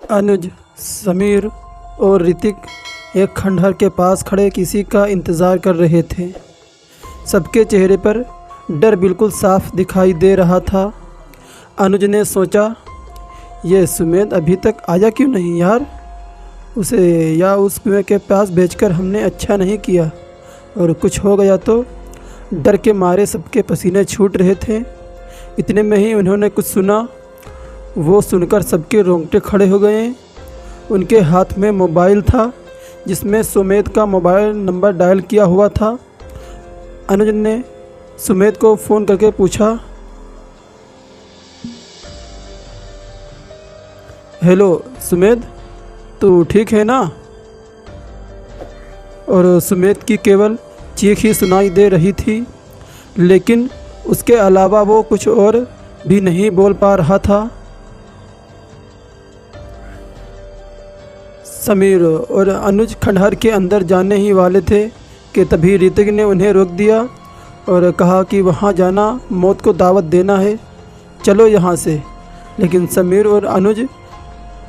अनुज, समीर और ऋतिक एक खंडहर के पास खड़े किसी का इंतज़ार कर रहे थे। सबके चेहरे पर डर बिल्कुल साफ दिखाई दे रहा था। अनुज ने सोचा, ये सुमेध अभी तक आया क्यों नहीं यार? उसे या उस कुएं के पास भेजकर हमने अच्छा नहीं किया, और कुछ हो गया तो। डर के मारे सबके पसीने छूट रहे थे। इतने में ही उन्होंने कुछ सुना। वो सुनकर सबके रोंगटे खड़े हो गए। उनके हाथ में मोबाइल था जिसमें सुमेध का मोबाइल नंबर डायल किया हुआ था। अनुज ने सुमेध को फ़ोन करके पूछा, हेलो सुमेध, तू ठीक है ना? और सुमेध की केवल चीख ही सुनाई दे रही थी, लेकिन उसके अलावा वो कुछ और भी नहीं बोल पा रहा था। समीर और अनुज खंडहर के अंदर जाने ही वाले थे कि तभी ऋतिक ने उन्हें रोक दिया और कहा कि वहाँ जाना मौत को दावत देना है, चलो यहाँ से। लेकिन समीर और अनुज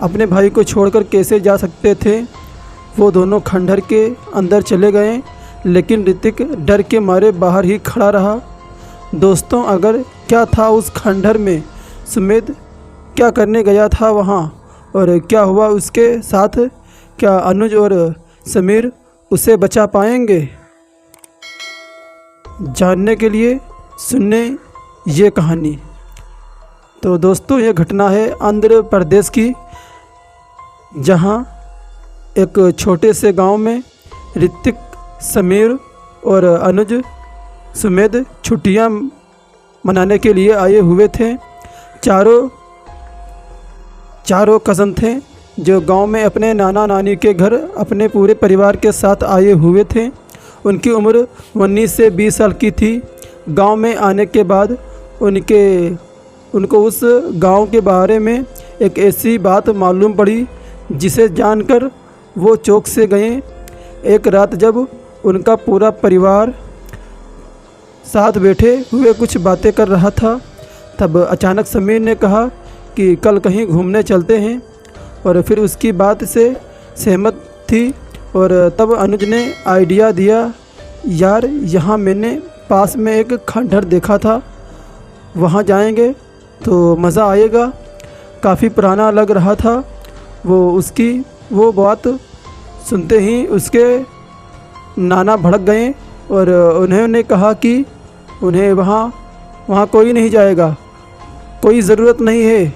अपने भाई को छोड़कर कैसे जा सकते थे? वो दोनों खंडहर के अंदर चले गए, लेकिन ऋतिक डर के मारे बाहर ही खड़ा रहा। दोस्तों, अगर क्या था उस खंडहर में? सुमेध क्या करने गया था वहाँ, और क्या हुआ उसके साथ? क्या अनुज और समीर उसे बचा पाएंगे? जानने के लिए सुनने ये कहानी। तो दोस्तों, ये घटना है आंध्र प्रदेश की, जहाँ एक छोटे से गांव में ऋतिक, समीर और अनुज सुमेध छुट्टियां मनाने के लिए आए हुए थे। चारों कज़न थे जो गांव में अपने नाना नानी के घर अपने पूरे परिवार के साथ आए हुए थे। उनकी उम्र 19 से 20 साल की थी। गांव में आने के बाद उनको उस गांव के बारे में एक ऐसी बात मालूम पड़ी जिसे जानकर वो चौंक से गए। एक रात जब उनका पूरा परिवार साथ बैठे हुए कुछ बातें कर रहा था, तब अचानक समीर ने कहा कि कल कहीं घूमने चलते हैं, और फिर उसकी बात से सहमत थी। और तब अनुज ने आइडिया दिया, यार यहाँ मैंने पास में एक खंडहर देखा था, वहाँ जाएंगे तो मज़ा आएगा। काफ़ी पुराना लग रहा था। वो बात सुनते ही उसके नाना भड़क गए और उन्होंने कहा कि उन्हें वहाँ कोई नहीं जाएगा, कोई ज़रूरत नहीं है।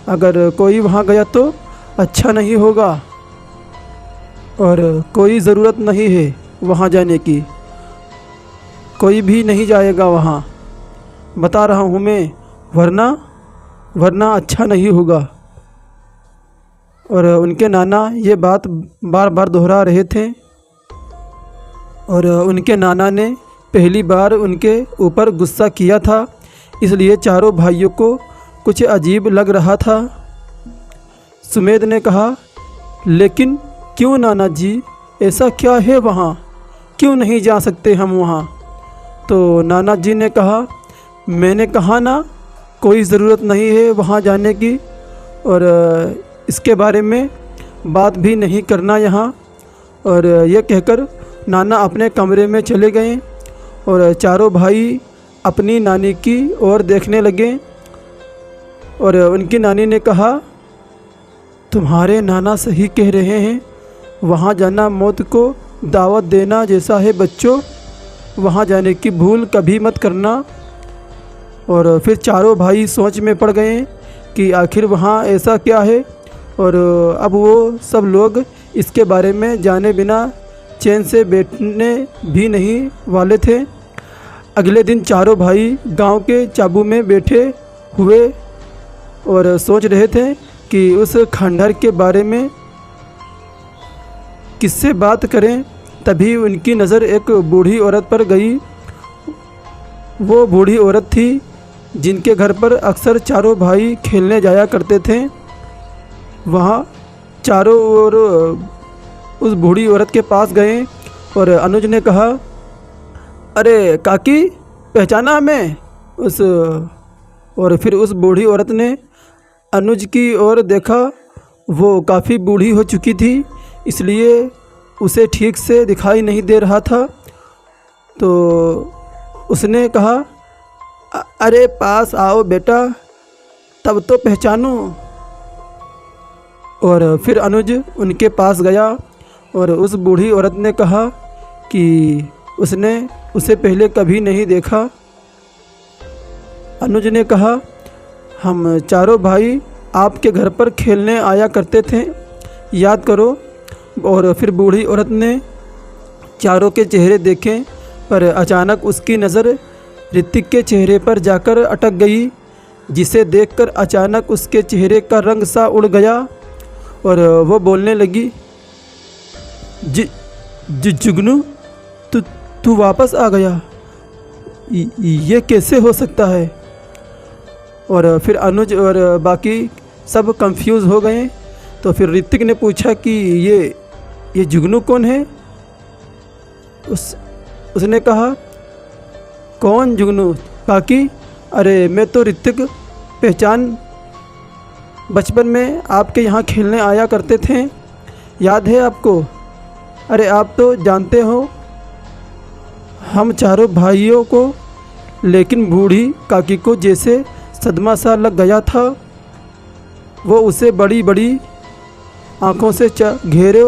अगर कोई वहाँ गया तो अच्छा नहीं होगा, और कोई ज़रूरत नहीं है वहाँ जाने की। कोई भी नहीं जाएगा वहाँ, बता रहा हूँ मैं, वरना अच्छा नहीं होगा। और उनके नाना ये बात बार बार दोहरा रहे थे, और उनके नाना ने पहली बार उनके ऊपर गुस्सा किया था, इसलिए चारों भाइयों को कुछ अजीब लग रहा था। सुमेध ने कहा, लेकिन क्यों नाना जी, ऐसा क्या है वहाँ? क्यों नहीं जा सकते हम वहाँ? तो नाना जी ने कहा, मैंने कहा ना, कोई ज़रूरत नहीं है वहाँ जाने की, और इसके बारे में बात भी नहीं करना यहाँ। और ये कहकर नाना अपने कमरे में चले गए, और चारों भाई अपनी नानी की ओर देखने लगे। और उनकी नानी ने कहा, तुम्हारे नाना सही कह रहे हैं, वहाँ जाना मौत को दावत देना जैसा है बच्चों, वहाँ जाने की भूल कभी मत करना। और फिर चारों भाई सोच में पड़ गए कि आखिर वहाँ ऐसा क्या है, और अब वो सब लोग इसके बारे में जाने बिना चैन से बैठने भी नहीं वाले थे। अगले दिन चारों भाई गांव के चाबू में बैठे हुए और सोच रहे थे कि उस खंडहर के बारे में किससे बात करें। तभी उनकी नज़र एक बूढ़ी औरत पर गई। वो बूढ़ी औरत थी जिनके घर पर अक्सर चारों भाई खेलने जाया करते थे। वहाँ चारों ओर उस बूढ़ी औरत के पास गए, और अनुज ने कहा, अरे काकी, पहचाना हमें? और फिर उस बूढ़ी औरत ने अनुज की ओर देखा वो काफ़ी बूढ़ी हो चुकी थी, इसलिए उसे ठीक से दिखाई नहीं दे रहा था। तो उसने कहा, अरे पास आओ बेटा, तब तो पहचानो। और फिर अनुज उनके पास गया और उस बूढ़ी औरत ने कहा कि उसने उसे पहले कभी नहीं देखा। अनुज ने कहा, हम चारों भाई आपके घर पर खेलने आया करते थे, याद करो। और फिर बूढ़ी औरत ने चारों के चेहरे देखे, पर अचानक उसकी नज़र ऋतिक के चेहरे पर जाकर अटक गई, जिसे देखकर अचानक उसके चेहरे का रंग सा उड़ गया और वो बोलने लगी, जुगनू, तू वापस आ गया, ये कैसे हो सकता है? और फिर अनुज और बाकी सब कंफ्यूज हो गए। तो फिर ऋतिक ने पूछा कि ये जुगनू कौन है? उसने कहा, कौन जुगनू काकी? अरे मैं तो ऋतिक, पहचान, बचपन में आपके यहाँ खेलने आया करते थे, याद है आपको? अरे आप तो जानते हो हम चारों भाइयों को। लेकिन बूढ़ी काकी को जैसे सदमा सा लग गया था। वो उसे बड़ी बड़ी आँखों से घेरे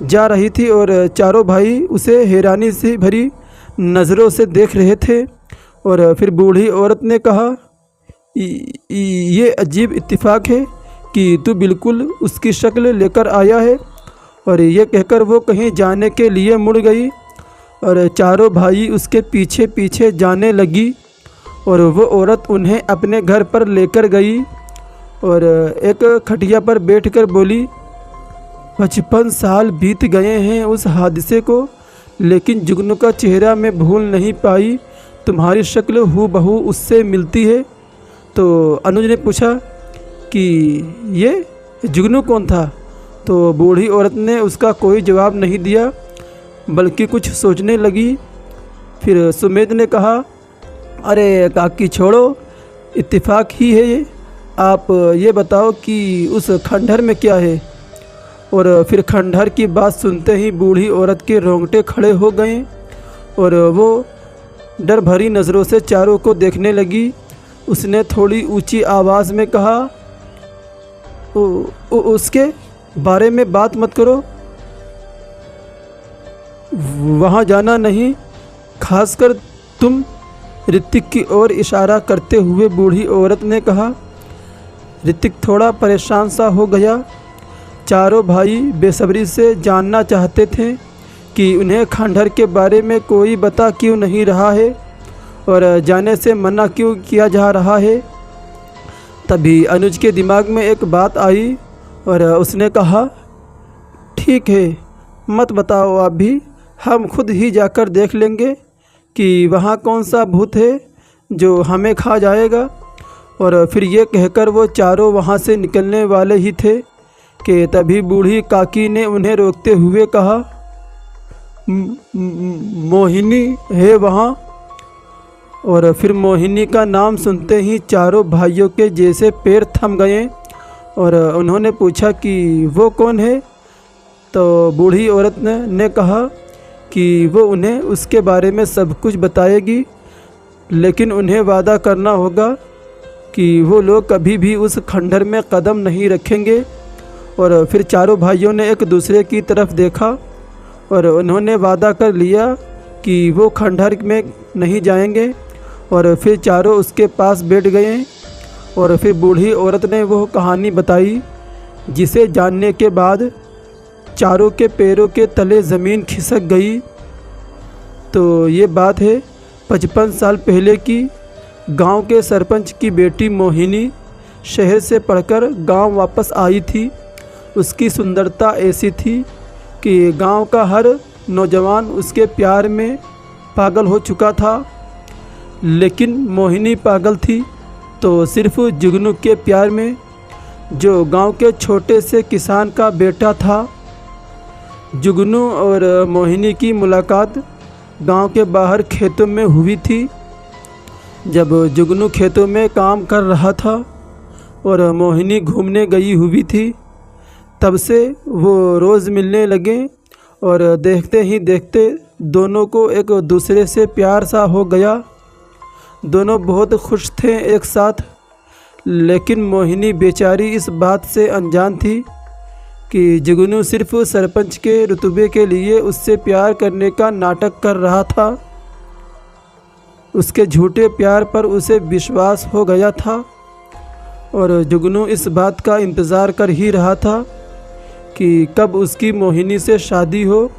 जा रही थी और चारों भाई उसे हैरानी से भरी नज़रों से देख रहे थे। और फिर बूढ़ी औरत ने कहा, ये अजीब इत्तेफाक है कि तू बिल्कुल उसकी शक्ल लेकर आया है। और ये कहकर वो कहीं जाने के लिए मुड़ गई और चारों भाई उसके पीछे पीछे जाने लगी। और वो औरत उन्हें अपने घर पर लेकर गई और एक खटिया पर बैठकर बोली, 55 साल बीत गए हैं उस हादसे को, लेकिन जुगनू का चेहरा मैं भूल नहीं पाई। तुम्हारी शक्ल हूबहू उससे मिलती है। तो अनुज ने पूछा कि ये जुगनू कौन था? तो बूढ़ी औरत ने उसका कोई जवाब नहीं दिया, बल्कि कुछ सोचने लगी। फिर सुमेध ने कहा, अरे काकी छोड़ो, इत्तेफाक ही है ये। आप ये बताओ कि उस खंडहर में क्या है? और फिर खंडहर की बात सुनते ही बूढ़ी औरत के रोंगटे खड़े हो गए और वो डर भरी नज़रों से चारों को देखने लगी। उसने थोड़ी ऊंची आवाज़ में कहा, उसके बारे में बात मत करो, वहाँ जाना नहीं, खासकर तुम। ऋतिक की ओर इशारा करते हुए बूढ़ी औरत ने कहा। ऋतिक थोड़ा परेशान सा हो गया। चारों भाई बेसब्री से जानना चाहते थे कि उन्हें खंडहर के बारे में कोई बता क्यों नहीं रहा है और जाने से मना क्यों किया जा रहा है। तभी अनुज के दिमाग में एक बात आई और उसने कहा, ठीक है, मत बताओ आप भी, हम खुद ही जाकर देख लेंगे कि वहाँ कौन सा भूत है जो हमें खा जाएगा। और फिर ये कहकर वो चारों वहाँ से निकलने वाले ही थे कि तभी बूढ़ी काकी ने उन्हें रोकते हुए कहा, मोहिनी है वहाँ। और फिर मोहिनी का नाम सुनते ही चारों भाइयों के जैसे पैर थम गए और उन्होंने पूछा कि वो कौन है। तो बूढ़ी औरत ने कहा कि वो उन्हें उसके बारे में सब कुछ बताएगी, लेकिन उन्हें वादा करना होगा कि वो लोग कभी भी उस खंडहर में कदम नहीं रखेंगे। और फिर चारों भाइयों ने एक दूसरे की तरफ देखा और उन्होंने वादा कर लिया कि वो खंडहर में नहीं जाएंगे। और फिर चारों उसके पास बैठ गए और फिर बूढ़ी औरत ने वो कहानी बताई, जिसे जानने के बाद चारों के पैरों के तले ज़मीन खिसक गई। तो ये बात है 55 साल पहले की। गांव के सरपंच की बेटी मोहिनी शहर से पढ़कर गांव वापस आई थी। उसकी सुंदरता ऐसी थी कि गांव का हर नौजवान उसके प्यार में पागल हो चुका था। लेकिन मोहिनी पागल थी तो सिर्फ जुगनू के प्यार में, जो गांव के छोटे से किसान का बेटा था। जुगनू और मोहिनी की मुलाकात गांव के बाहर खेतों में हुई थी। जब जुगनू खेतों में काम कर रहा था और मोहिनी घूमने गई हुई थी, तब से वो रोज़ मिलने लगे और देखते ही देखते दोनों को एक दूसरे से प्यार सा हो गया। दोनों बहुत खुश थे एक साथ। लेकिन मोहिनी बेचारी इस बात से अनजान थी कि जुगनू सिर्फ सरपंच के रुतबे के लिए उससे प्यार करने का नाटक कर रहा था। उसके झूठे प्यार पर उसे विश्वास हो गया था और जुगनू इस बात का इंतज़ार कर ही रहा था कि कब उसकी मोहिनी से शादी हो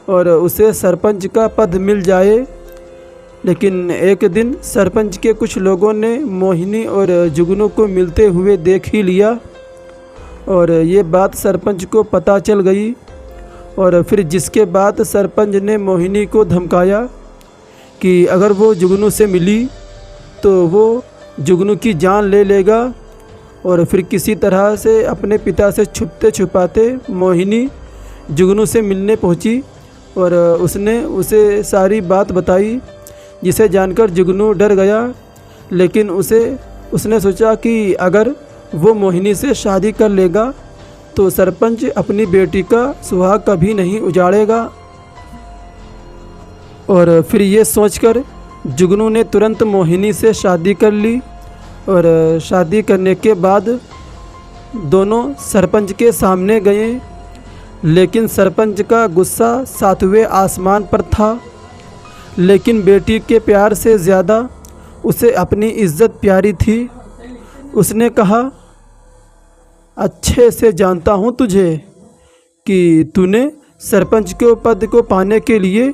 और उसे सरपंच का पद मिल जाए। लेकिन एक दिन सरपंच के कुछ लोगों ने मोहिनी और जुगनू को मिलते हुए देख ही लिया और ये बात सरपंच को पता चल गई। और फिर जिसके बाद सरपंच ने मोहिनी को धमकाया कि अगर वो जुगनू से मिली तो वो जुगनू की जान ले लेगा। और फिर किसी तरह से अपने पिता से छुपते छुपाते मोहिनी जुगनू से मिलने पहुंची और उसने उसे सारी बात बताई, जिसे जानकर जुगनू डर गया। लेकिन उसने सोचा कि अगर वो मोहिनी से शादी कर लेगा तो सरपंच अपनी बेटी का सुहाग कभी नहीं उजाड़ेगा। और फिर ये सोचकर जुगनू ने तुरंत मोहिनी से शादी कर ली। और शादी करने के बाद दोनों सरपंच के सामने गए। लेकिन सरपंच का गुस्सा सातवें आसमान पर था। लेकिन बेटी के प्यार से ज़्यादा उसे अपनी इज्जत प्यारी थी। उसने कहा, अच्छे से जानता हूँ तुझे कि तूने सरपंच के पद को पाने के लिए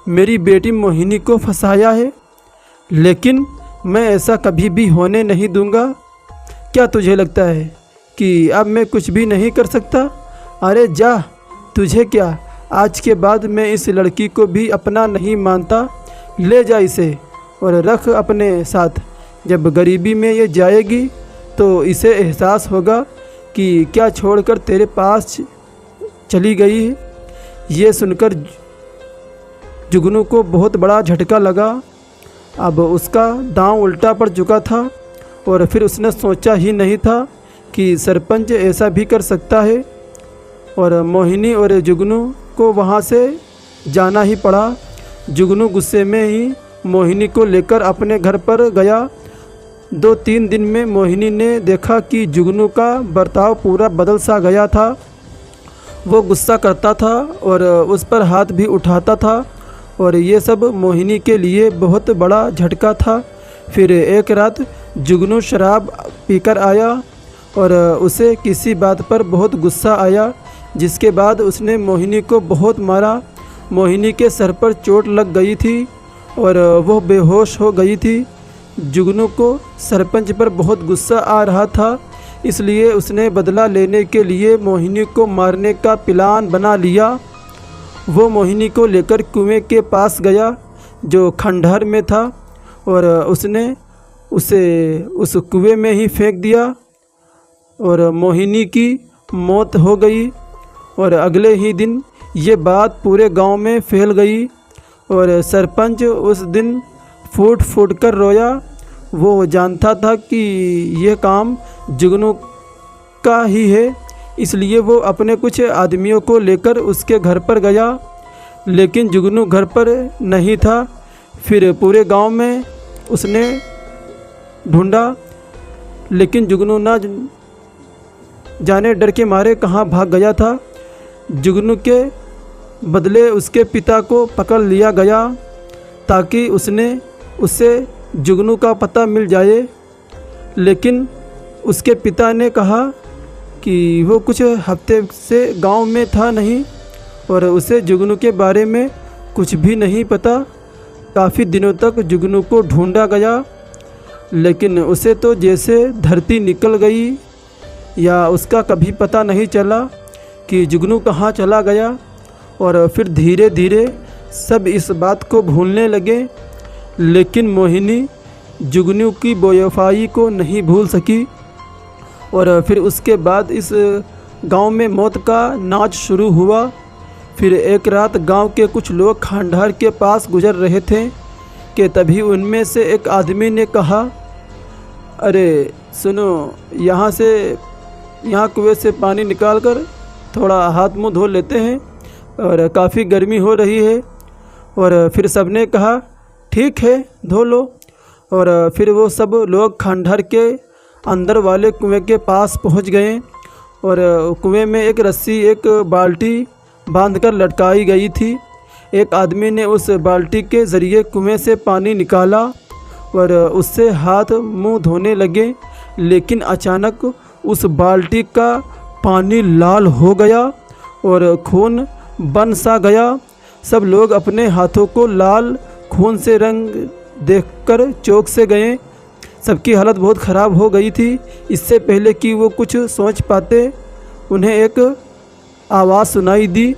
मेरी बेटी मोहिनी को फंसाया है, लेकिन मैं ऐसा कभी भी होने नहीं दूंगा। क्या तुझे लगता है कि अब मैं कुछ भी नहीं कर सकता? अरे जा, तुझे क्या, आज के बाद मैं इस लड़की को भी अपना नहीं मानता। ले जा इसे और रख अपने साथ। जब गरीबी में ये जाएगी तो इसे एहसास होगा कि क्या छोड़कर तेरे पास चली गई है। ये सुनकर जुगनू को बहुत बड़ा झटका लगा। अब उसका दांव उल्टा पड़ चुका था और फिर उसने सोचा ही नहीं था कि सरपंच ऐसा भी कर सकता है। और मोहिनी और जुगनू को वहाँ से जाना ही पड़ा। जुगनू गुस्से में ही मोहिनी को लेकर अपने घर पर गया। 2-3 दिन में मोहिनी ने देखा कि जुगनू का बर्ताव पूरा बदल सा गया था। वो गुस्सा करता था और उस पर हाथ भी उठाता था और ये सब मोहिनी के लिए बहुत बड़ा झटका था। फिर एक रात जुगनू शराब पीकर आया और उसे किसी बात पर बहुत गुस्सा आया, जिसके बाद उसने मोहिनी को बहुत मारा। मोहिनी के सर पर चोट लग गई थी और वह बेहोश हो गई थी। जुगनू को सरपंच पर बहुत गुस्सा आ रहा था, इसलिए उसने बदला लेने के लिए मोहिनी को मारने का प्लान बना लिया। वो मोहिनी को लेकर कुएं के पास गया जो खंडहर में था और उसने उसे उस कुएं में ही फेंक दिया और मोहिनी की मौत हो गई। और अगले ही दिन ये बात पूरे गांव में फैल गई और सरपंच उस दिन फूट फूट कर रोया। वो जानता था कि यह काम जुगनू का ही है, इसलिए वो अपने कुछ आदमियों को लेकर उसके घर पर गया। लेकिन जुगनू घर पर नहीं था। फिर पूरे गांव में उसने ढूंढा, लेकिन जुगनू ना जाने डर के मारे कहाँ भाग गया था। जुगनू के बदले उसके पिता को पकड़ लिया गया ताकि उससे जुगनू का पता मिल जाए। लेकिन उसके पिता ने कहा कि वो कुछ हफ्ते से गांव में था नहीं और उसे जुगनू के बारे में कुछ भी नहीं पता। काफ़ी दिनों तक जुगनू को ढूंढा गया, लेकिन उसे तो जैसे धरती निकल गई या उसका कभी पता नहीं चला कि जुगनू कहाँ चला गया। और फिर धीरे धीरे सब इस बात को भूलने लगे। लेकिन मोहिनी जुगनू की बेवफाई को नहीं भूल सकी। और फिर उसके बाद इस गांव में मौत का नाच शुरू हुआ। फिर एक रात गांव के कुछ लोग खंडहर के पास गुजर रहे थे कि तभी उनमें से एक आदमी ने कहा, अरे सुनो, यहाँ से यहाँ कुएं से पानी निकाल कर थोड़ा हाथ मुंह धो लेते हैं और काफ़ी गर्मी हो रही है। और फिर सबने कहा ठीक है धो लो। और फिर वो सब लोग खंडहर के अंदर वाले कुएं के पास पहुंच गए और कुएं में एक रस्सी एक बाल्टी बांधकर लटकाई गई थी। एक आदमी ने उस बाल्टी के ज़रिए कुएं से पानी निकाला और उससे हाथ मुंह धोने लगे, लेकिन अचानक उस बाल्टी का पानी लाल हो गया और खून बन सा गया। सब लोग अपने हाथों को लाल खून से रंग देखकर चौंक से गए। सबकी हालत बहुत ख़राब हो गई थी। इससे पहले कि वो कुछ सोच पाते उन्हें एक आवाज़ सुनाई दी।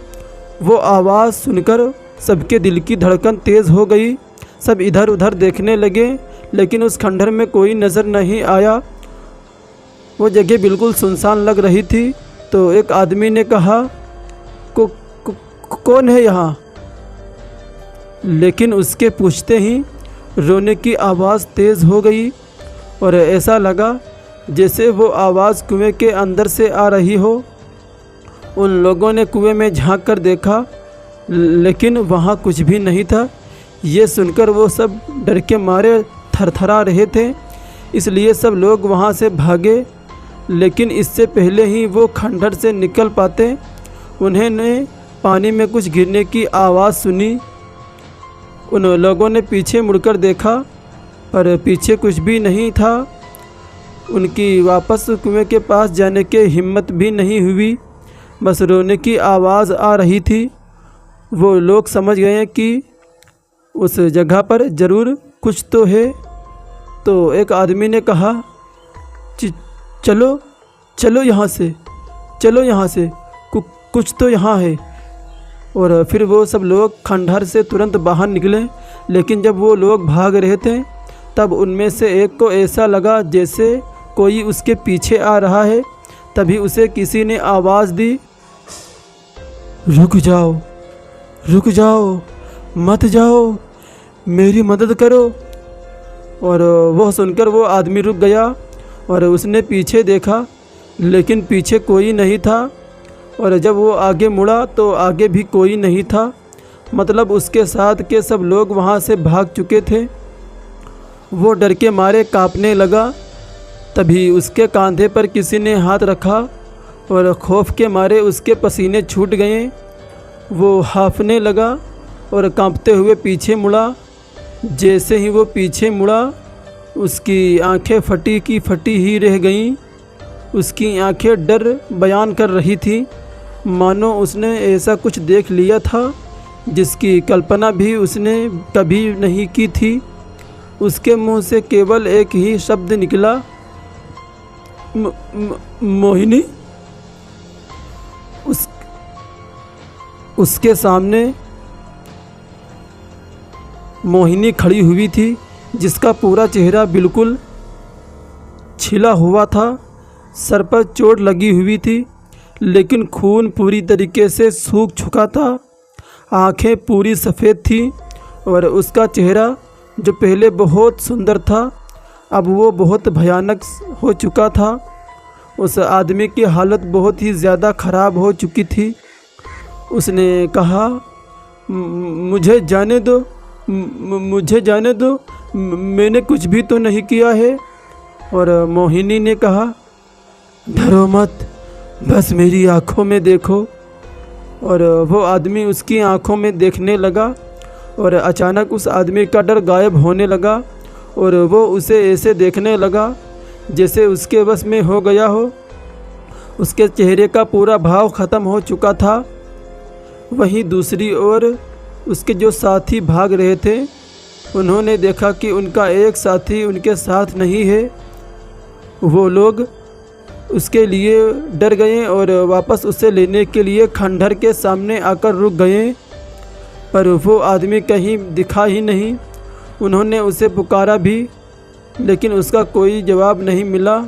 वो आवाज़ सुनकर सबके दिल की धड़कन तेज़ हो गई। सब इधर उधर देखने लगे, लेकिन उस खंडहर में कोई नज़र नहीं आया। वो जगह बिल्कुल सुनसान लग रही थी। तो एक आदमी ने कहा कौन है यहाँ? लेकिन उसके पूछते ही रोने की आवाज़ तेज़ हो गई और ऐसा लगा जैसे वो आवाज़ कुएं के अंदर से आ रही हो। उन लोगों ने कुएं में झांक कर देखा, लेकिन वहाँ कुछ भी नहीं था। ये सुनकर वो सब डर के मारे थरथरा रहे थे, इसलिए सब लोग वहाँ से भागे। लेकिन इससे पहले ही वो खंडहर से निकल पाते, उन्होंने पानी में कुछ गिरने की आवाज़ सुनी। उन लोगों ने पीछे मुड़कर देखा, पर पीछे कुछ भी नहीं था। उनकी वापस कुएं के पास जाने की हिम्मत भी नहीं हुई, बस रोने की आवाज़ आ रही थी। वो लोग समझ गए कि उस जगह पर ज़रूर कुछ तो है। तो एक आदमी ने कहा चलो चलो यहाँ से, चलो यहाँ से, कुछ तो यहाँ है। और फिर वो सब लोग खंडहर से तुरंत बाहर निकले। लेकिन जब वो लोग भाग रहे थे तब उनमें से एक को ऐसा लगा जैसे कोई उसके पीछे आ रहा है। तभी उसे किसी ने आवाज़ दी, रुक जाओ, रुक जाओ, मत जाओ, मेरी मदद करो। और वह सुनकर वो आदमी रुक गया और उसने पीछे देखा, लेकिन पीछे कोई नहीं था। और जब वो आगे मुड़ा तो आगे भी कोई नहीं था, मतलब उसके साथ के सब लोग वहाँ से भाग चुके थे। वो डर के मारे कांपने लगा। तभी उसके कंधे पर किसी ने हाथ रखा और खौफ के मारे उसके पसीने छूट गए। वो हांफने लगा और कांपते हुए पीछे मुड़ा। जैसे ही वो पीछे मुड़ा, उसकी आंखें फटी की फटी ही रह गईं। उसकी आंखें डर बयान कर रही थी, मानो उसने ऐसा कुछ देख लिया था जिसकी कल्पना भी उसने कभी नहीं की थी। उसके मुंह से केवल एक ही शब्द निकला, मोहिनी। उसके सामने मोहिनी खड़ी हुई थी, जिसका पूरा चेहरा बिल्कुल छिला हुआ था। सर पर चोट लगी हुई थी, लेकिन खून पूरी तरीके से सूख चुका था। आंखें पूरी सफ़ेद थी और उसका चेहरा जो पहले बहुत सुंदर था, अब वो बहुत भयानक हो चुका था। उस आदमी की हालत बहुत ही ज़्यादा ख़राब हो चुकी थी। उसने कहा, मुझे जाने दो, मुझे जाने दो, मैंने कुछ भी तो नहीं किया है। और मोहिनी ने कहा, डरो मत, बस मेरी आँखों में देखो। और वो आदमी उसकी आँखों में देखने लगा और अचानक उस आदमी का डर गायब होने लगा और वो उसे ऐसे देखने लगा जैसे उसके बस में हो गया हो। उसके चेहरे का पूरा भाव ख़त्म हो चुका था। वहीं दूसरी ओर उसके जो साथी भाग रहे थे, उन्होंने देखा कि उनका एक साथी उनके साथ नहीं है। वो लोग उसके लिए डर गए और वापस उसे लेने के लिए खंडहर के सामने आकर रुक गए, पर वो आदमी कहीं दिखा ही नहीं। उन्होंने उसे पुकारा भी, लेकिन उसका कोई जवाब नहीं मिला।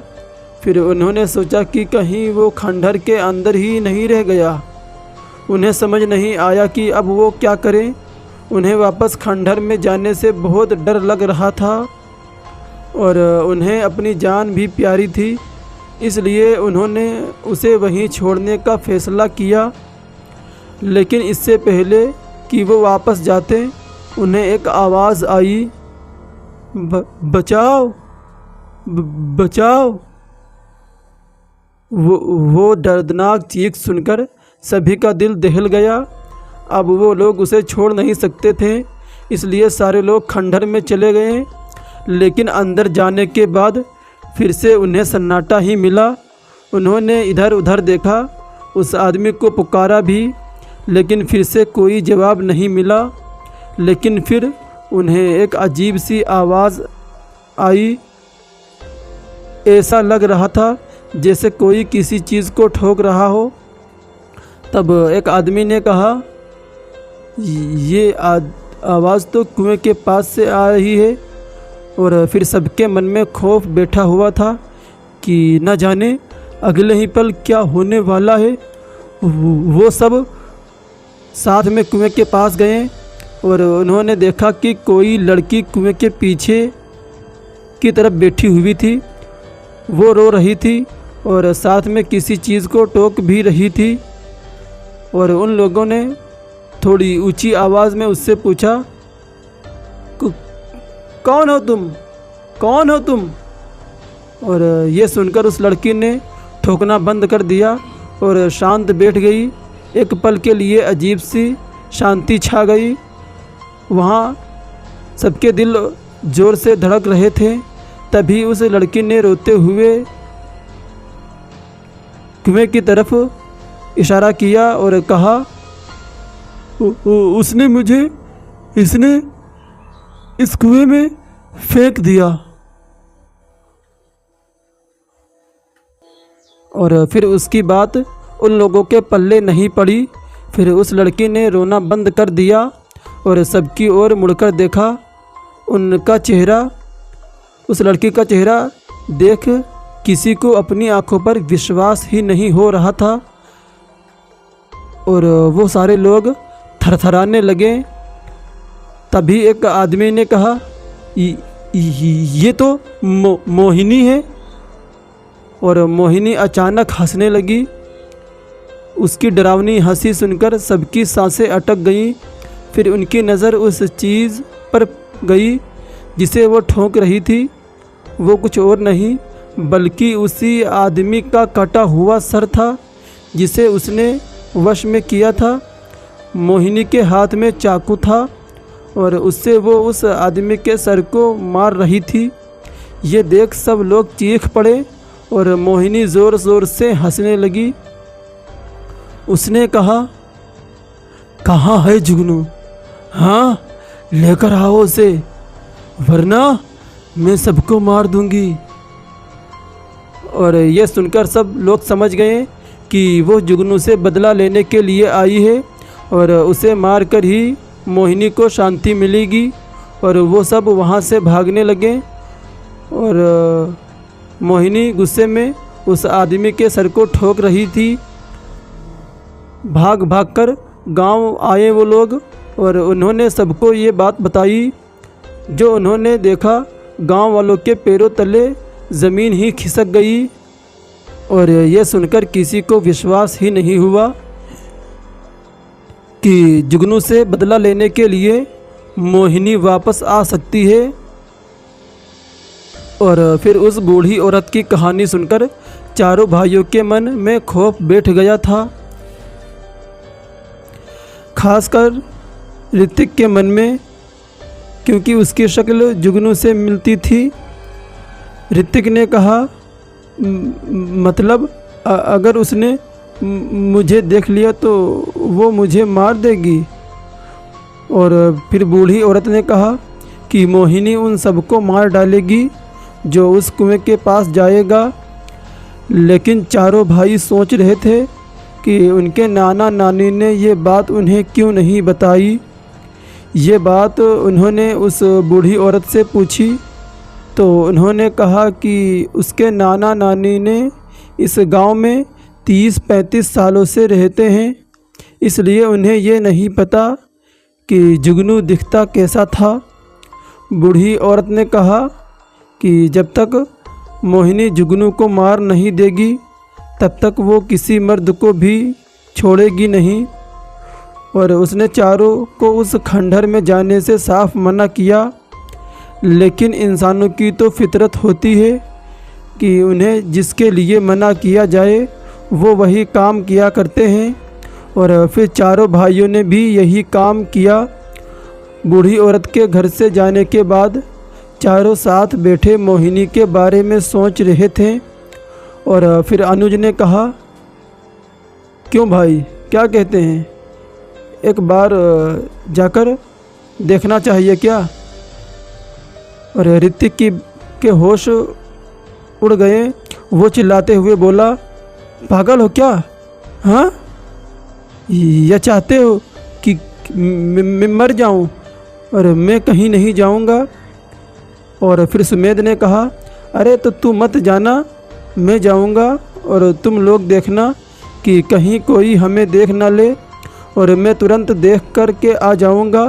फिर उन्होंने सोचा कि कहीं वो खंडहर के अंदर ही नहीं रह गया। उन्हें समझ नहीं आया कि अब वो क्या करें। उन्हें वापस खंडहर में जाने से बहुत डर लग रहा था और उन्हें अपनी जान भी प्यारी थी। इसलिए उन्होंने उसे वहीं छोड़ने का फ़ैसला किया। लेकिन इससे पहले कि वो वापस जाते, उन्हें एक आवाज़ आई, बचाओ बचाओ। वो दर्दनाक चीख सुनकर सभी का दिल दहल गया। अब वो लोग उसे छोड़ नहीं सकते थे, इसलिए सारे लोग खंडहर में चले गए। लेकिन अंदर जाने के बाद फिर से उन्हें सन्नाटा ही मिला। उन्होंने इधर उधर देखा, उस आदमी को पुकारा भी, लेकिन फिर से कोई जवाब नहीं मिला। लेकिन फिर उन्हें एक अजीब सी आवाज़ आई। ऐसा लग रहा था जैसे कोई किसी चीज़ को ठोक रहा हो। तब एक आदमी ने कहा, ये आवाज़ तो कुएं के पास से आ रही है। और फिर सबके मन में खौफ बैठा हुआ था कि न जाने अगले ही पल क्या होने वाला है। वो सब साथ में कुएं के पास गए और उन्होंने देखा कि कोई लड़की कुएं के पीछे की तरफ बैठी हुई थी। वो रो रही थी और साथ में किसी चीज़ को टोक भी रही थी। और उन लोगों ने थोड़ी ऊंची आवाज़ में उससे पूछा, कौन हो तुम, कौन हो तुम? और ये सुनकर उस लड़की ने ठोकना बंद कर दिया और शांत बैठ गई। एक पल के लिए अजीब सी शांति छा गई। वहाँ सबके दिल ज़ोर से धड़क रहे थे। तभी उस लड़की ने रोते हुए कुएं की तरफ इशारा किया और कहा, उसने मुझे इस कुएं में फेंक दिया। और फिर उसकी बात उन लोगों के पल्ले नहीं पड़ी। फिर उस लड़की ने रोना बंद कर दिया और सबकी ओर मुड़कर देखा। उनका चेहरा, उस लड़की का चेहरा देख किसी को अपनी आंखों पर विश्वास ही नहीं हो रहा था। और वो सारे लोग थरथराने लगे। तभी एक आदमी ने कहा, ये तो मोहिनी है। और मोहिनी अचानक हंसने लगी। उसकी डरावनी हंसी सुनकर सबकी सांसें अटक गईं। फिर उनकी नज़र उस चीज़ पर गई जिसे वो ठोंक रही थी। वो कुछ और नहीं बल्कि उसी आदमी का कटा हुआ सर था जिसे उसने वश में किया था। मोहिनी के हाथ में चाकू था और उससे वो उस आदमी के सर को मार रही थी। ये देख सब लोग चीख पड़े और मोहिनी ज़ोर ज़ोर से हंसने लगी। उसने कहा, कहाँ है जुगनू? हाँ, लेकर आओ उसे, वरना मैं सबको मार दूंगी। और ये सुनकर सब लोग समझ गए कि वो जुगनू से बदला लेने के लिए आई है और उसे मारकर ही मोहिनी को शांति मिलेगी। और वो सब वहाँ से भागने लगे। और मोहिनी गुस्से में उस आदमी के सर को ठोक रही थी। भाग भागकर गांव आए वो लोग और उन्होंने सबको ये बात बताई। जो उन्होंने देखा, गांव वालों के पैरों तले ज़मीन ही खिसक गई। और ये सुनकर किसी को विश्वास ही नहीं हुआ कि जुगनू से बदला लेने के लिए मोहिनी वापस आ सकती है। और फिर उस बूढ़ी औरत की कहानी सुनकर चारों भाइयों के मन में खौफ बैठ गया था। खासकर ऋतिक के मन में, क्योंकि उसकी शक्ल जुगनू से मिलती थी। ऋतिक ने कहा, मतलब अगर उसने मुझे देख लिया तो वो मुझे मार देगी। और फिर बूढ़ी औरत ने कहा कि मोहिनी उन सबको मार डालेगी जो उस कुएं के पास जाएगा। लेकिन चारों भाई सोच रहे थे कि उनके नाना नानी ने ये बात उन्हें क्यों नहीं बताई। ये बात उन्होंने उस बूढ़ी औरत से पूछी तो उन्होंने कहा कि उसके नाना नानी ने इस गांव में 30-35 सालों से रहते हैं, इसलिए उन्हें ये नहीं पता कि जुगनू दिखता कैसा था। बूढ़ी औरत ने कहा कि जब तक मोहिनी जुगनू को मार नहीं देगी तब तक वो किसी मर्द को भी छोड़ेगी नहीं। और उसने चारों को उस खंडहर में जाने से साफ मना किया। लेकिन इंसानों की तो फितरत होती है कि उन्हें जिसके लिए मना किया जाए वो वही काम किया करते हैं। और फिर चारों भाइयों ने भी यही काम किया। बूढ़ी औरत के घर से जाने के बाद चारों साथ बैठे मोहिनी के बारे में सोच रहे थे। और फिर अनुज ने कहा, क्यों भाई, क्या कहते हैं, एक बार जाकर देखना चाहिए क्या? और ऋतिक के होश उड़ गए। वो चिल्लाते हुए बोला, पागल हो क्या? हाँ, या चाहते हो कि मैं मर जाऊं? और मैं कहीं नहीं जाऊंगा। और फिर सुमेध ने कहा, अरे तो तू मत जाना, मैं जाऊंगा और तुम लोग देखना कि कहीं कोई हमें देख ना ले। और मैं तुरंत देख कर के आ जाऊंगा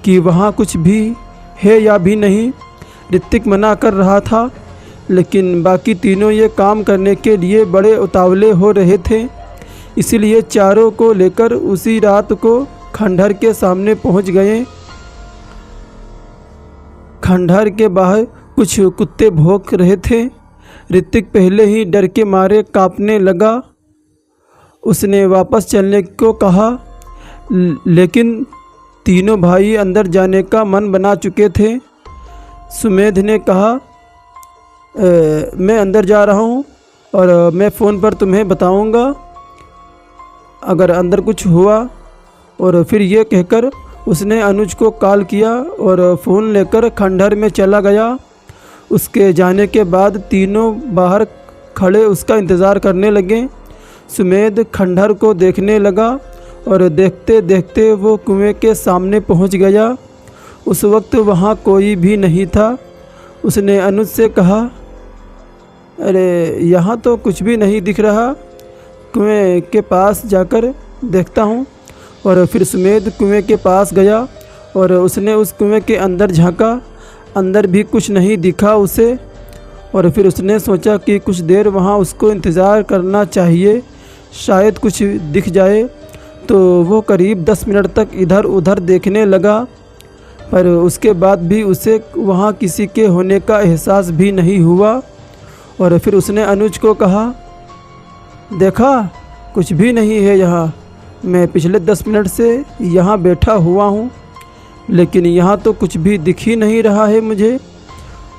कि वहाँ कुछ भी है या भी नहीं। ऋतिक मना कर रहा था, लेकिन बाकी तीनों ये काम करने के लिए बड़े उतावले हो रहे थे। इसीलिए चारों को लेकर उसी रात को खंडहर के सामने पहुंच गए। खंडहर के बाहर कुछ कुत्ते भौंक रहे थे। ऋतिक पहले ही डर के मारे कांपने लगा। उसने वापस चलने को कहा, लेकिन तीनों भाई अंदर जाने का मन बना चुके थे। सुमेध ने कहा, मैं अंदर जा रहा हूँ और मैं फ़ोन पर तुम्हें बताऊँगा अगर अंदर कुछ हुआ। और फिर ये कहकर उसने अनुज को कॉल किया और फ़ोन लेकर खंडहर में चला गया। उसके जाने के बाद तीनों बाहर खड़े उसका इंतज़ार करने लगे। सुमेध खंडहर को देखने लगा और देखते देखते वो कुएं के सामने पहुंच गया। उस वक्त वहाँ कोई भी नहीं था। उसने अनुज से कहा, अरे यहाँ तो कुछ भी नहीं दिख रहा, कुएं के पास जाकर देखता हूँ। और फिर सुमेध कुएं के पास गया और उसने उस कुएं के अंदर झांका। अंदर भी कुछ नहीं दिखा उसे। और फिर उसने सोचा कि कुछ देर वहाँ उसको इंतज़ार करना चाहिए, शायद कुछ दिख जाए। तो वो करीब 10 मिनट तक इधर उधर देखने लगा, पर उसके बाद भी उसे वहाँ किसी के होने का एहसास भी नहीं हुआ। और फिर उसने अनुज को कहा, देखा, कुछ भी नहीं है यहाँ। मैं पिछले 10 मिनट से यहाँ बैठा हुआ हूँ, लेकिन यहाँ तो कुछ भी दिख ही नहीं रहा है मुझे,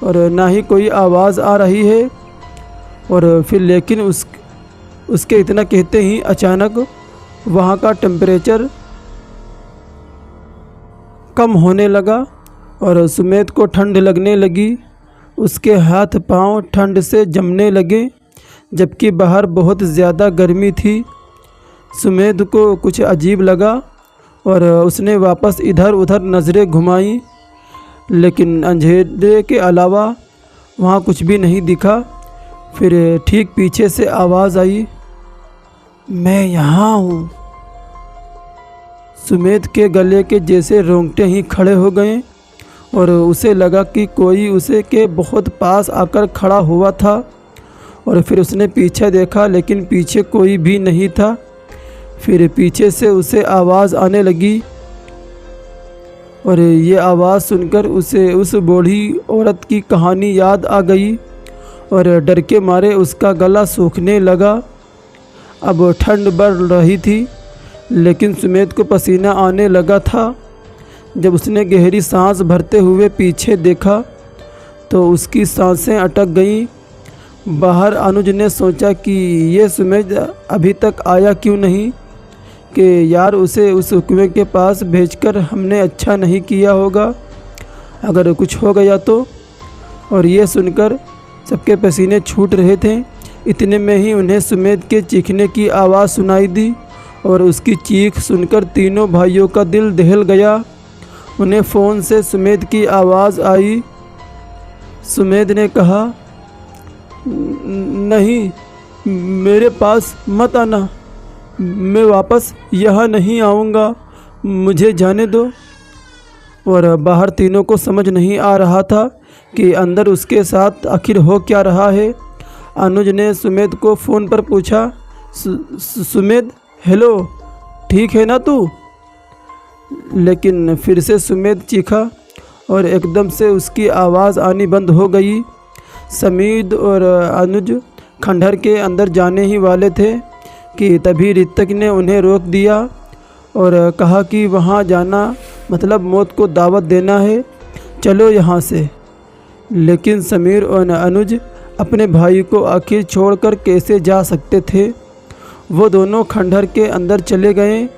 और ना ही कोई आवाज़ आ रही है। और फिर लेकिन उसके इतना कहते ही अचानक वहाँ का टेम्परेचर कम होने लगा और सुमेध को ठंड लगने लगी। उसके हाथ पांव ठंड से जमने लगे, जबकि बाहर बहुत ज़्यादा गर्मी थी। सुमेध को कुछ अजीब लगा और उसने वापस इधर उधर नज़रें घुमाई, लेकिन अंधेरे के अलावा वहाँ कुछ भी नहीं दिखा। फिर ठीक पीछे से आवाज़ आई, मैं यहाँ हूँ। सुमेध के गले के जैसे रोंगटे ही खड़े हो गए और उसे लगा कि कोई उसे के बहुत पास आकर खड़ा हुआ था। और फिर उसने पीछे देखा, लेकिन पीछे कोई भी नहीं था। फिर पीछे से उसे आवाज़ आने लगी और ये आवाज़ सुनकर उसे उस बूढ़ी औरत की कहानी याद आ गई और डर के मारे उसका गला सूखने लगा। अब ठंड बढ़ रही थी, लेकिन सुमेध को पसीना आने लगा था। जब उसने गहरी सांस भरते हुए पीछे देखा तो उसकी सांसें अटक गईं। बाहर अनुज ने सोचा कि ये सुमेध अभी तक आया क्यों नहीं, कि यार उसे उस कुएं के पास भेजकर हमने अच्छा नहीं किया होगा, अगर कुछ हो गया तो। और ये सुनकर सबके पसीने छूट रहे थे। इतने में ही उन्हें सुमेध के चीखने की आवाज़ सुनाई दी और उसकी चीख सुनकर तीनों भाइयों का दिल दहल गया। उन्हें फ़ोन से सुमेध की आवाज़ आई। सुमेध ने कहा, नहीं, मेरे पास मत आना, मैं वापस यहाँ नहीं आऊँगा, मुझे जाने दो। और बाहर तीनों को समझ नहीं आ रहा था कि अंदर उसके साथ आखिर हो क्या रहा है। अनुज ने सुमेध को फ़ोन पर पूछा, सुमेध हेलो, ठीक है ना तू? लेकिन फिर से सुमेध चीखा और एकदम से उसकी आवाज़ आनी बंद हो गई। समीर और अनुज खंडहर के अंदर जाने ही वाले थे कि तभी ऋतिक ने उन्हें रोक दिया और कहा कि वहाँ जाना मतलब मौत को दावत देना है, चलो यहाँ से। लेकिन समीर और अनुज अपने भाई को आखिर छोड़कर कैसे जा सकते थे। वो दोनों खंडहर के अंदर चले गए,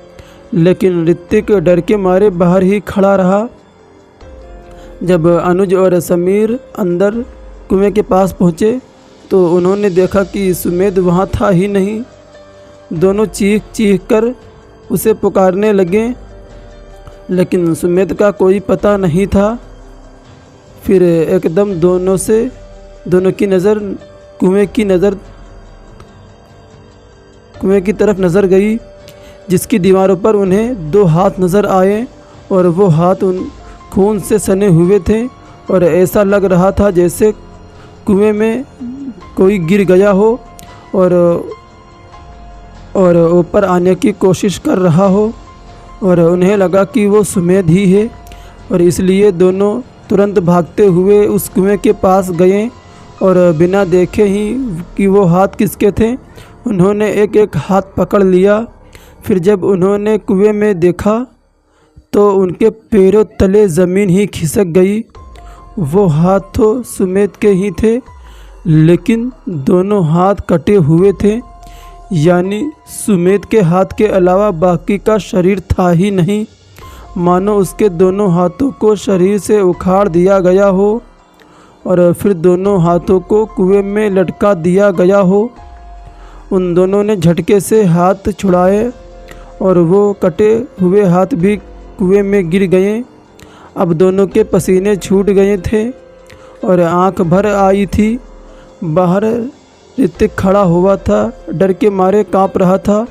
लेकिन ऋतिक डर के मारे बाहर ही खड़ा रहा। जब अनुज और समीर अंदर कुएं के पास पहुँचे तो उन्होंने देखा कि सुमेध वहाँ था ही नहीं। दोनों चीख चीख कर उसे पुकारने लगे, लेकिन सुमेध का कोई पता नहीं था। फिर एकदम दोनों की नज़र कुएं की तरफ नज़र गई, जिसकी दीवारों पर उन्हें 2 हाथ नज़र आए और वो हाथ उन खून से सने हुए थे और ऐसा लग रहा था जैसे कुएं में कोई गिर गया हो और ऊपर आने की कोशिश कर रहा हो। और उन्हें लगा कि वो सुमेध ही है और इसलिए दोनों तुरंत भागते हुए उस कुएं के पास गए और बिना देखे ही कि वो हाथ किसके थे उन्होंने एक एक हाथ पकड़ लिया। फिर जब उन्होंने कुएं में देखा तो उनके पैरों तले ज़मीन ही खिसक गई। वो हाथ तो सुमेध के ही थे, लेकिन दोनों हाथ कटे हुए थे, यानी सुमेध के हाथ के अलावा बाकी का शरीर था ही नहीं, मानो उसके दोनों हाथों को शरीर से उखाड़ दिया गया हो और फिर दोनों हाथों को कुएं में लटका दिया गया हो। उन दोनों ने झटके से हाथ छुड़ाए और वो कटे हुए हाथ भी कुएं में गिर गए। अब दोनों के पसीने छूट गए थे और आंख भर आई थी। बाहर ऋतिक खड़ा हुआ था, डर के मारे कांप रहा था।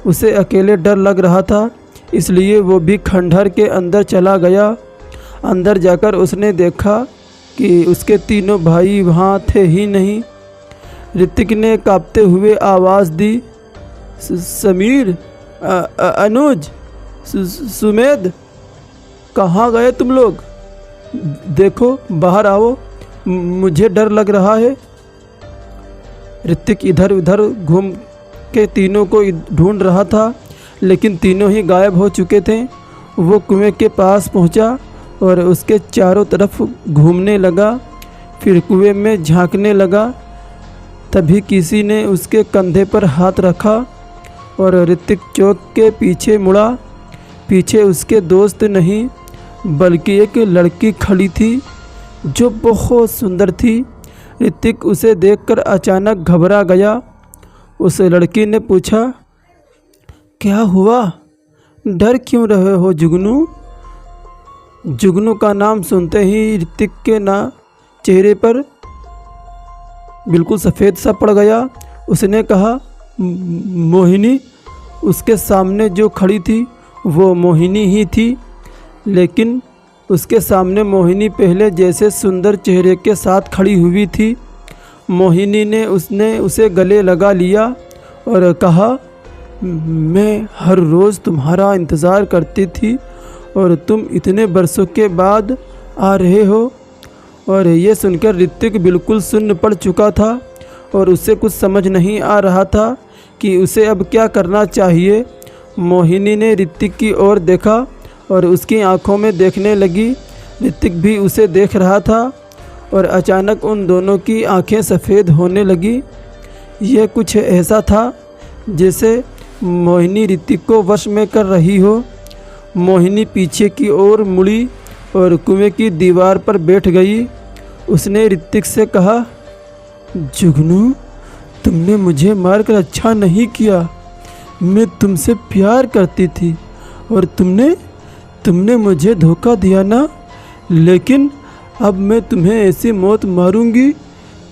उसे अकेले डर लग रहा था, इसलिए वो भी खंडहर के अंदर चला गया। अंदर जाकर उसने देखा कि उसके तीनों भाई वहाँ थे ही नहीं। ऋतिक ने कांपते हुए आवाज़ दी, समीर, अनुज, सुमेध, कहाँ गए तुम लोग? देखो, बाहर आओ, मुझे डर लग रहा है। ऋतिक इधर उधर घूम के तीनों को ढूंढ रहा था, लेकिन तीनों ही गायब हो चुके थे। वो कुएं के पास पहुंचा और उसके चारों तरफ घूमने लगा, फिर कुएं में झांकने लगा। तभी किसी ने उसके कंधे पर हाथ रखा और ऋतिक चौक के पीछे मुड़ा। पीछे उसके दोस्त नहीं बल्कि एक लड़की खड़ी थी जो बहुत सुंदर थी। ऋतिक उसे देखकर अचानक घबरा गया। उस लड़की ने पूछा, क्या हुआ? डर क्यों रहे हो जुगनू? जुगनू का नाम सुनते ही ऋतिक के चेहरे पर बिल्कुल सफ़ेद सा पड़ गया। उसने कहा, मोहिनी। उसके सामने जो खड़ी थी वो मोहिनी ही थी, लेकिन उसके सामने मोहिनी पहले जैसे सुंदर चेहरे के साथ खड़ी हुई थी। मोहिनी ने उसे गले लगा लिया और कहा, मैं हर रोज़ तुम्हारा इंतज़ार करती थी और तुम इतने बरसों के बाद आ रहे हो। और ये सुनकर ऋतिक बिल्कुल सुन्न पड़ चुका था और उसे कुछ समझ नहीं आ रहा था कि उसे अब क्या करना चाहिए। मोहिनी ने ऋतिक की ओर देखा और उसकी आंखों में देखने लगी। ऋतिक भी उसे देख रहा था और अचानक उन दोनों की आंखें सफ़ेद होने लगी। यह कुछ ऐसा था जैसे मोहिनी ऋतिक को वश में कर रही हो। मोहिनी पीछे की ओर मुड़ी और कुएं की दीवार पर बैठ गई। उसने ऋतिक से कहा, जुगनू, तुमने मुझे मारकर अच्छा नहीं किया। मैं तुमसे प्यार करती थी और तुमने मुझे धोखा दिया ना। लेकिन अब मैं तुम्हें ऐसी मौत मारूंगी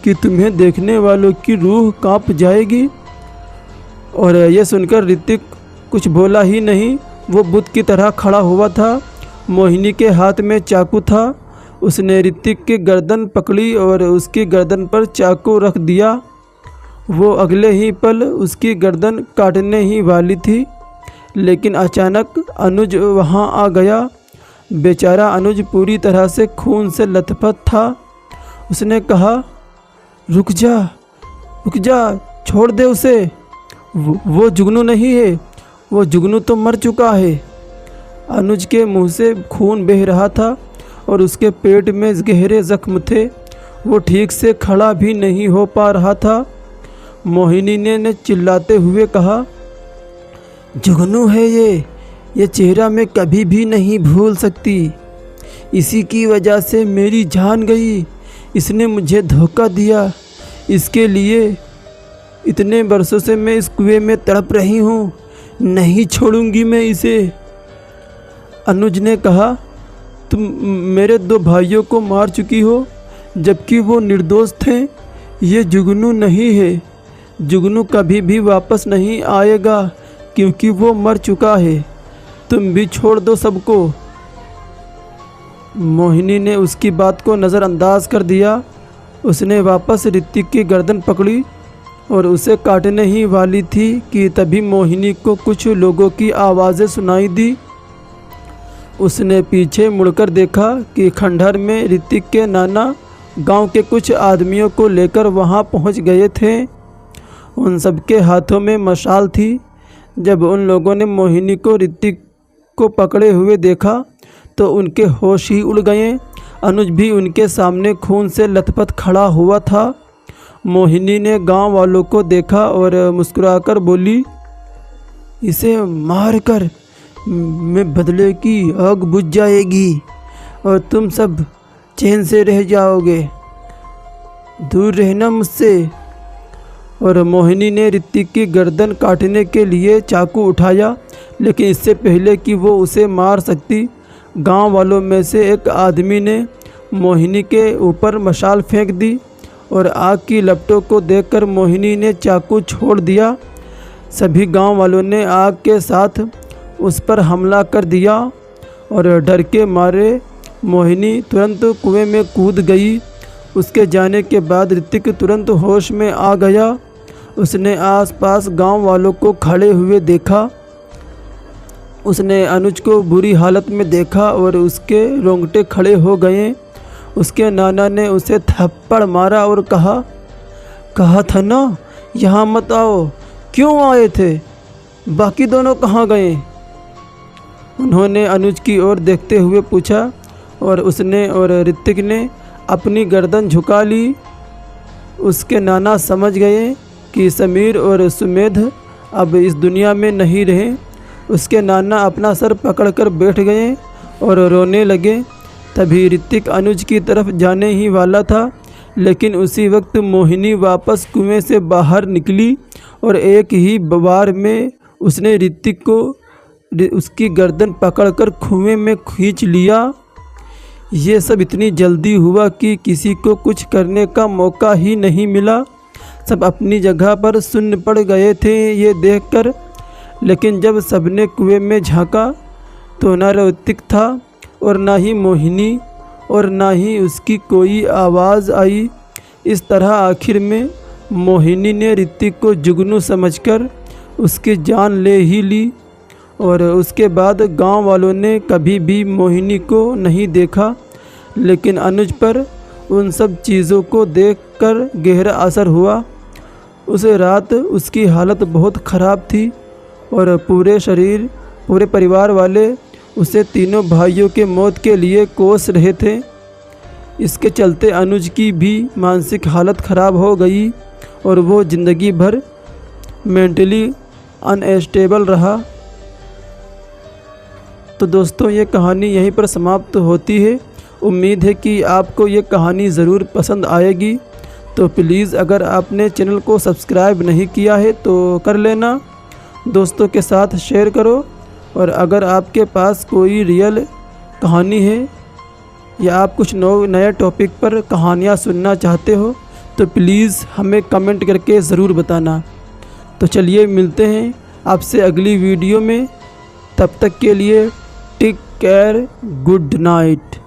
कि तुम्हें देखने वालों की रूह कांप जाएगी। और यह सुनकर ऋतिक कुछ बोला ही नहीं। वो बुत की तरह खड़ा हुआ था। मोहिनी के हाथ में चाकू था। उसने ऋतिक की गर्दन पकड़ी और उसकी गर्दन पर चाकू रख दिया। वो अगले ही पल उसकी गर्दन काटने ही वाली थी, लेकिन अचानक अनुज वहां आ गया। बेचारा अनुज पूरी तरह से खून से लथपथ था। उसने कहा, रुक जा, छोड़ दे उसे। वो जुगनू नहीं है, वो जुगनू तो मर चुका है। अनुज के मुंह से खून बह रहा था और उसके पेट में गहरे जख्म थे। वो ठीक से खड़ा भी नहीं हो पा रहा था। मोहिनी ने चिल्लाते हुए कहा, जुगनू है ये चेहरा मैं कभी भी नहीं भूल सकती। इसी की वजह से मेरी जान गई। इसने मुझे धोखा दिया। इसके लिए इतने बरसों से मैं इस कुएं में तड़प रही हूँ। नहीं छोड़ूंगी मैं इसे। अनुज ने कहा, तुम मेरे 2 भाइयों को मार चुकी हो, जबकि वो निर्दोष थे। ये जुगनू नहीं है। जुगनू कभी भी वापस नहीं आएगा, क्योंकि वो मर चुका है। तुम भी छोड़ दो सबको। मोहिनी ने उसकी बात को नज़रअंदाज कर दिया। उसने वापस ऋतिक की गर्दन पकड़ी और उसे काटने ही वाली थी कि तभी मोहिनी को कुछ लोगों की आवाज़ें सुनाई दी। उसने पीछे मुड़कर देखा कि खंडहर में ऋतिक के नाना गांव के कुछ आदमियों को लेकर वहां पहुंच गए थे। उन सबके हाथों में मशाल थी। जब उन लोगों ने मोहिनी को ऋतिक को पकड़े हुए देखा तो उनके होश ही उड़ गए। अनुज भी उनके सामने खून से लथपथ खड़ा हुआ था। मोहिनी ने गांव वालों को देखा और मुस्कुराकर बोली, इसे मारकर मैं बदले की आग बुझ जाएगी और तुम सब चैन से रह जाओगे। दूर रहना मुझसे। और मोहिनी ने ऋतिक की गर्दन काटने के लिए चाकू उठाया, लेकिन इससे पहले कि वो उसे मार सकती, गांव वालों में से एक आदमी ने मोहिनी के ऊपर मशाल फेंक दी और आग की लपटों को देखकर मोहिनी ने चाकू छोड़ दिया। सभी गांव वालों ने आग के साथ उस पर हमला कर दिया और डर के मारे मोहिनी तुरंत कुएं में कूद गई। उसके जाने के बाद ऋतिक तुरंत होश में आ गया। उसने आसपास गांव वालों को खड़े हुए देखा। उसने अनुज को बुरी हालत में देखा और उसके रोंगटे खड़े हो गए। उसके नाना ने उसे थप्पड़ मारा और कहा था ना, यहाँ मत आओ। क्यों आए थे? बाकी दोनों कहाँ गए? उन्होंने अनुज की ओर देखते हुए पूछा और उसने और ऋतिक ने अपनी गर्दन झुका ली। उसके नाना समझ गए कि समीर और सुमेध अब इस दुनिया में नहीं रहे। उसके नाना अपना सर पकड़कर बैठ गए और रोने लगे। तभी ऋतिक अनुज की तरफ जाने ही वाला था, लेकिन उसी वक्त मोहिनी वापस कुएं से बाहर निकली और एक ही बार में उसने ऋतिक को उसकी गर्दन पकड़कर कुएं में खींच लिया। ये सब इतनी जल्दी हुआ कि किसी को कुछ करने का मौका ही नहीं मिला। सब अपनी जगह पर सुन्न पड़ गए थे ये देखकर। लेकिन जब सबने कुएं में झांका तो न ऋतिक था और ना ही मोहिनी और ना ही उसकी कोई आवाज़ आई। इस तरह आखिर में मोहिनी ने ऋतिक को जुगनू समझकर उसकी जान ले ही ली। और उसके बाद गांव वालों ने कभी भी मोहिनी को नहीं देखा, लेकिन अनुज पर उन सब चीज़ों को देखकर गहरा असर हुआ। उस रात उसकी हालत बहुत ख़राब थी और पूरे परिवार वाले उसे तीनों भाइयों के मौत के लिए कोस रहे थे। इसके चलते अनुज की भी मानसिक हालत ख़राब हो गई और वो ज़िंदगी भर मेंटली अनस्टेबल रहा। तो दोस्तों, ये कहानी यहीं पर समाप्त होती है। उम्मीद है कि आपको ये कहानी ज़रूर पसंद आएगी। तो प्लीज़ अगर आपने चैनल को सब्सक्राइब नहीं किया है तो कर लेना, दोस्तों के साथ शेयर करो। और अगर आपके पास कोई रियल कहानी है या आप कुछ नए टॉपिक पर कहानियाँ सुनना चाहते हो तो प्लीज़ हमें कमेंट करके ज़रूर बताना। तो चलिए मिलते हैं आपसे अगली वीडियो में। तब तक के लिए टेक केयर, गुड नाइट।